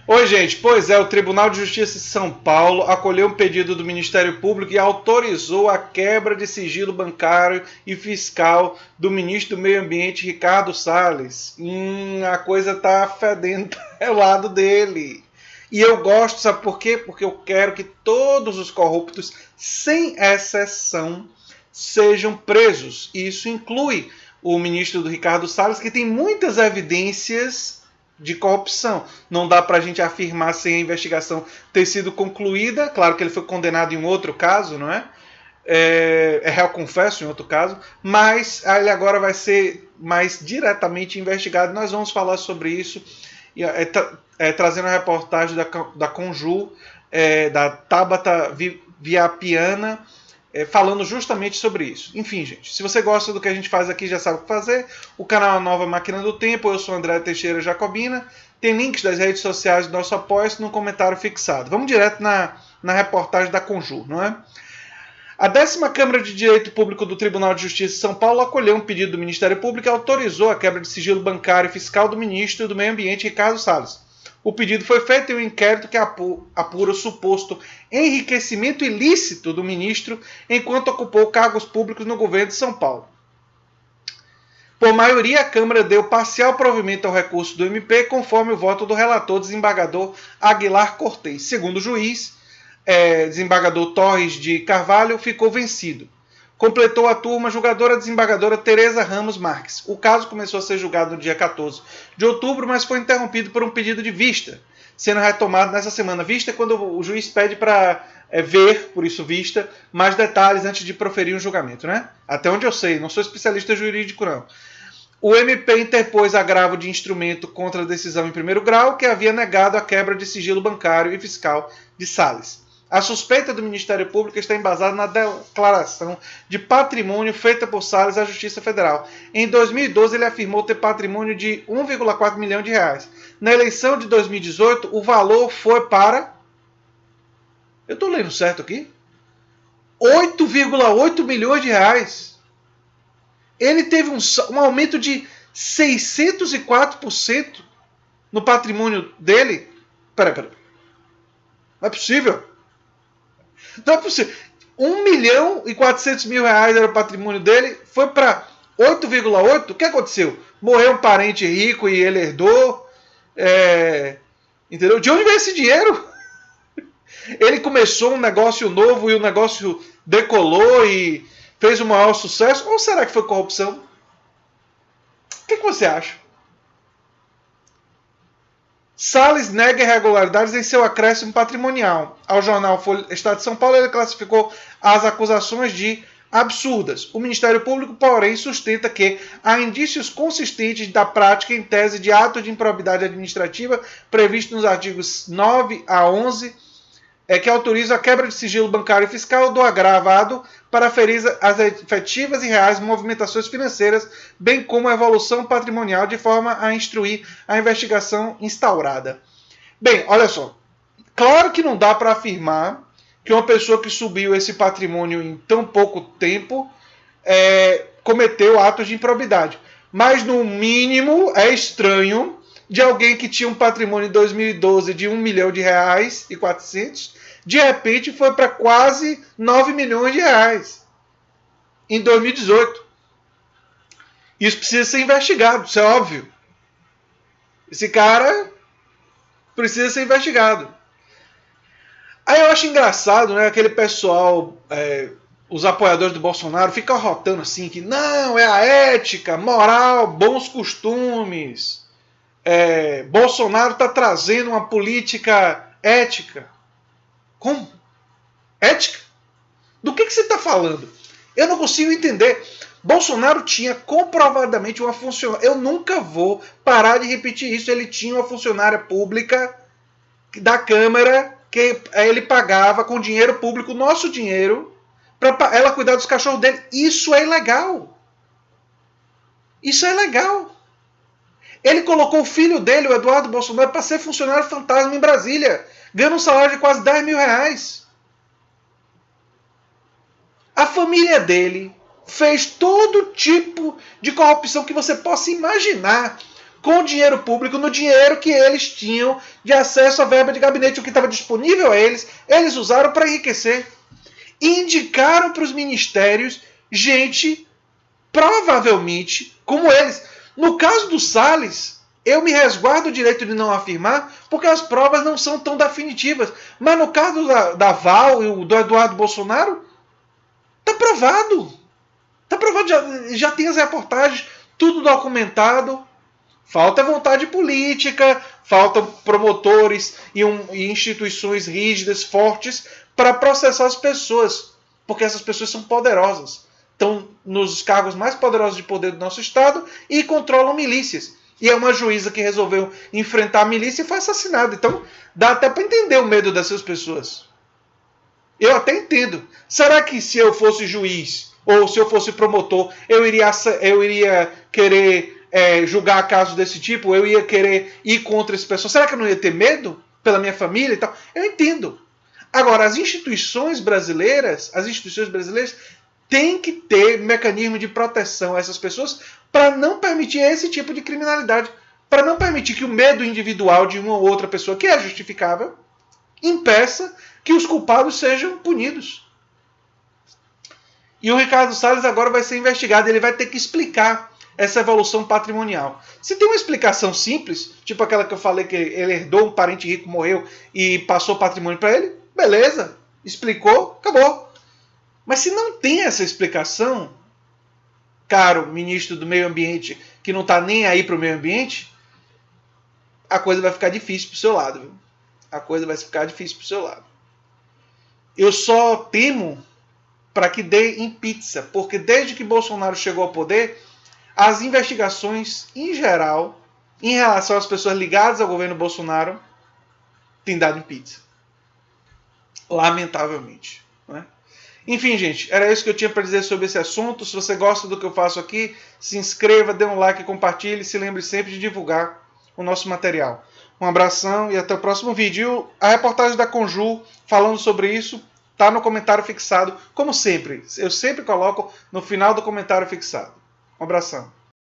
Oi, gente. Pois é, o Tribunal de Justiça de São Paulo acolheu um pedido do Ministério Público e autorizou a quebra de sigilo bancário e fiscal do ministro do Meio Ambiente, Ricardo Salles. A coisa tá fedendo é o lado dele. E eu gosto, sabe por quê? Porque eu quero que todos os corruptos, sem exceção, sejam presos. E isso inclui o ministro do Ricardo Salles, que tem muitas evidências de corrupção. Não dá para a gente afirmar sem a investigação ter sido concluída. Claro que ele foi condenado em outro caso, não é? É réu confesso em outro caso, mas ele agora vai ser mais diretamente investigado. Nós vamos falar sobre isso, trazendo a reportagem da Conjur, da Tabata Viapiana, falando justamente sobre isso. Enfim, gente, se você gosta do que a gente faz aqui, já sabe o que fazer. O canal é a Nova Máquina do Tempo, eu sou André Teixeira Jacobina. Tem links das redes sociais do nosso apoio no comentário fixado. Vamos direto na reportagem da Conjur, não é? A 10ª Câmara de Direito Público do Tribunal de Justiça de São Paulo acolheu um pedido do Ministério Público e autorizou a quebra de sigilo bancário e fiscal do ministro do Meio Ambiente, Ricardo Salles. O pedido foi feito em um inquérito que apura o suposto enriquecimento ilícito do ministro enquanto ocupou cargos públicos no governo de São Paulo. Por maioria, a Câmara deu parcial provimento ao recurso do MP, conforme o voto do relator desembargador Aguilar Cortez. Segundo o juiz, desembargador Torres de Carvalho, ficou vencido. Completou a turma a julgadora desembargadora Tereza Ramos Marques. O caso começou a ser julgado no dia 14 de outubro, mas foi interrompido por um pedido de vista, sendo retomado nessa semana. Vista quando o juiz pede para ver, por isso vista, mais detalhes antes de proferir um julgamento, né? Até onde eu sei, não sou especialista jurídico não. O MP interpôs agravo de instrumento contra a decisão em primeiro grau, que havia negado a quebra de sigilo bancário e fiscal de Salles. A suspeita do Ministério Público está embasada na declaração de patrimônio feita por Salles à Justiça Federal. Em 2012, ele afirmou ter patrimônio de 1,4 milhão de reais. Na eleição de 2018, o valor foi para... Eu estou lendo certo aqui? 8,8 milhões de reais. Ele teve um aumento de 604% no patrimônio dele. Peraí. Não é possível. Não é possível. 1 milhão e 400 mil reais era o patrimônio dele, foi para 8,8. O que aconteceu? Morreu um parente rico e ele herdou. Entendeu? De onde veio esse dinheiro? Ele começou um negócio novo e o negócio decolou e fez o maior sucesso? Ou será que foi corrupção? O que você acha? Salles nega irregularidades em seu acréscimo patrimonial. Ao jornal Estado de São Paulo, ele classificou as acusações de absurdas. O Ministério Público, porém, sustenta que há indícios consistentes da prática em tese de ato de improbidade administrativa previsto nos artigos 9 a 11, que autoriza a quebra de sigilo bancário e fiscal do agravado para aferir as efetivas e reais movimentações financeiras, bem como a evolução patrimonial, de forma a instruir a investigação instaurada. Bem, olha só. Claro que não dá para afirmar que uma pessoa que subiu esse patrimônio em tão pouco tempo cometeu atos de improbidade. Mas, no mínimo, é estranho de alguém que tinha um patrimônio em 2012 de 1 milhão de reais e 400, de repente foi para quase 9 milhões de reais em 2018. Isso precisa ser investigado, isso é óbvio. Esse cara precisa ser investigado. Aí eu acho engraçado, né, aquele pessoal, os apoiadores do Bolsonaro, ficam rotando assim, que não, é a ética, moral, bons costumes. Bolsonaro está trazendo uma política ética. Como? Ética? Do que você está falando? Eu não consigo entender. Bolsonaro tinha comprovadamente uma funcionária. Eu nunca vou parar de repetir isso. Ele tinha uma funcionária pública da Câmara que ele pagava com dinheiro público, nosso dinheiro, para ela cuidar dos cachorros dele. Isso é ilegal. Isso é ilegal. Ele colocou o filho dele, o Eduardo Bolsonaro, para ser funcionário fantasma em Brasília, ganhando um salário de quase 10 mil reais. A família dele fez todo tipo de corrupção que você possa imaginar com o dinheiro público, no dinheiro que eles tinham de acesso à verba de gabinete, o que estava disponível a eles, eles usaram para enriquecer. E indicaram para os ministérios gente, provavelmente, como eles. No caso do Salles, eu me resguardo o direito de não afirmar, porque as provas não são tão definitivas. Mas no caso da Val e do Eduardo Bolsonaro, está provado. Está provado, já tem as reportagens, tudo documentado. Falta vontade política, faltam promotores e instituições rígidas, fortes, para processar as pessoas. Porque essas pessoas são poderosas. Estão nos cargos mais poderosos de poder do nosso Estado e controlam milícias. E é uma juíza que resolveu enfrentar a milícia e foi assassinada. Então dá até para entender o medo dessas pessoas. Eu até entendo. Será que se eu fosse juiz ou se eu fosse promotor, eu iria querer julgar casos desse tipo? Eu ia querer ir contra esse pessoal? Será que eu não ia ter medo pela minha família e tal? Eu entendo. Agora, as instituições brasileiras têm que ter mecanismo de proteção a essas pessoas para não permitir esse tipo de criminalidade. Para não permitir que o medo individual de uma ou outra pessoa, que é justificável, impeça que os culpados sejam punidos. E o Ricardo Salles agora vai ser investigado. Ele vai ter que explicar essa evolução patrimonial. Se tem uma explicação simples, tipo aquela que eu falei que ele herdou, um parente rico morreu e passou patrimônio para ele, beleza, explicou, acabou. Mas se não tem essa explicação, caro ministro do Meio Ambiente, que não está nem aí para o meio ambiente, a coisa vai ficar difícil para o seu lado. Viu? A coisa vai ficar difícil para o seu lado. Eu só temo para que dê em pizza, porque desde que Bolsonaro chegou ao poder, as investigações, em geral, em relação às pessoas ligadas ao governo Bolsonaro, têm dado em pizza. Lamentavelmente. Né? Enfim, gente, era isso que eu tinha para dizer sobre esse assunto. Se você gosta do que eu faço aqui, se inscreva, dê um like, compartilhe e se lembre sempre de divulgar o nosso material. Um abração e até o próximo vídeo. A reportagem da Conjur falando sobre isso está no comentário fixado, como sempre. Eu sempre coloco no final do comentário fixado. Um abração.